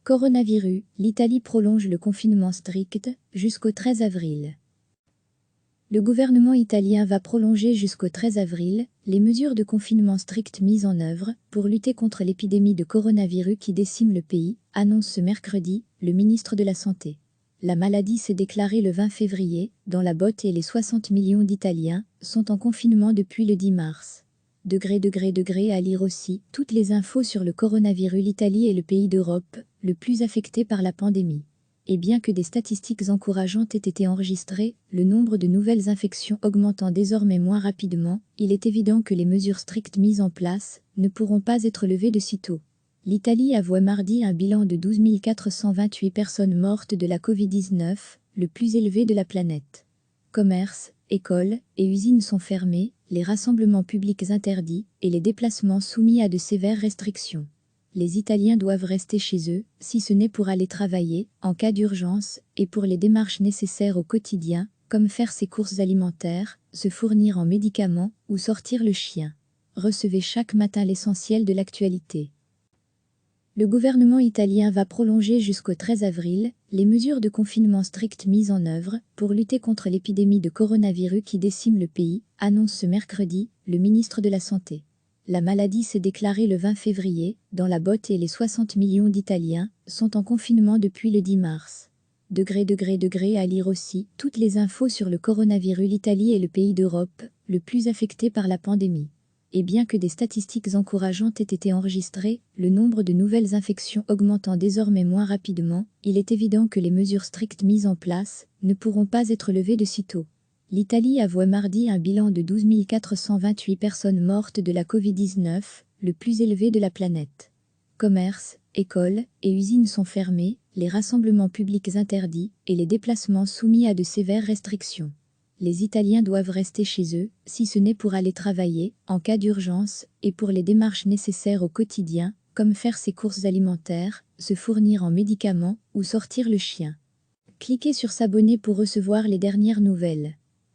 Coronavirus, l'Italie prolonge le confinement strict jusqu'au 13 avril. Le gouvernement italien va prolonger jusqu'au 13 avril les mesures de confinement strict mises en œuvre pour lutter contre l'épidémie de coronavirus qui décime le pays, annonce ce mercredi le ministre de la Santé. La maladie s'est déclarée le 20 février dans la botte et les 60 millions d'Italiens sont en confinement depuis le 10 mars. À lire aussi toutes les infos sur le coronavirus. L'Italie est le pays d'Europe le plus affecté par la pandémie. Et bien que des statistiques encourageantes aient été enregistrées, le nombre de nouvelles infections augmentant désormais moins rapidement, il est évident que les mesures strictes mises en place ne pourront pas être levées de sitôt. L'Italie avoua mardi un bilan de 12 428 personnes mortes de la Covid-19, le plus élevé de la planète. Commerces, écoles et usines sont fermés, les rassemblements publics interdits et les déplacements soumis à de sévères restrictions. Les Italiens doivent rester chez eux, si ce n'est pour aller travailler, en cas d'urgence, et pour les démarches nécessaires au quotidien, comme faire ses courses alimentaires, se fournir en médicaments ou sortir le chien. Recevez chaque matin l'essentiel de l'actualité. Le gouvernement italien va prolonger jusqu'au 13 avril les mesures de confinement strict mises en œuvre pour lutter contre l'épidémie de coronavirus qui décime le pays, annonce ce mercredi le ministre de la Santé. La maladie s'est déclarée le 20 février dans la botte et les 60 millions d'Italiens sont en confinement depuis le 10 mars. À lire aussi toutes les infos sur le coronavirus. L'Italie est le pays d'Europe le plus affecté par la pandémie. Et bien que des statistiques encourageantes aient été enregistrées, le nombre de nouvelles infections augmentant désormais moins rapidement, il est évident que les mesures strictes mises en place ne pourront pas être levées de sitôt. L'Italie avoua mardi un bilan de 12 428 personnes mortes de la Covid-19, le plus élevé de la planète. Commerces, écoles et usines sont fermés, les rassemblements publics interdits et les déplacements soumis à de sévères restrictions. Les Italiens doivent rester chez eux, si ce n'est pour aller travailler, en cas d'urgence, et pour les démarches nécessaires au quotidien, comme faire ses courses alimentaires, se fournir en médicaments ou sortir le chien. Cliquez sur s'abonner pour recevoir les dernières nouvelles.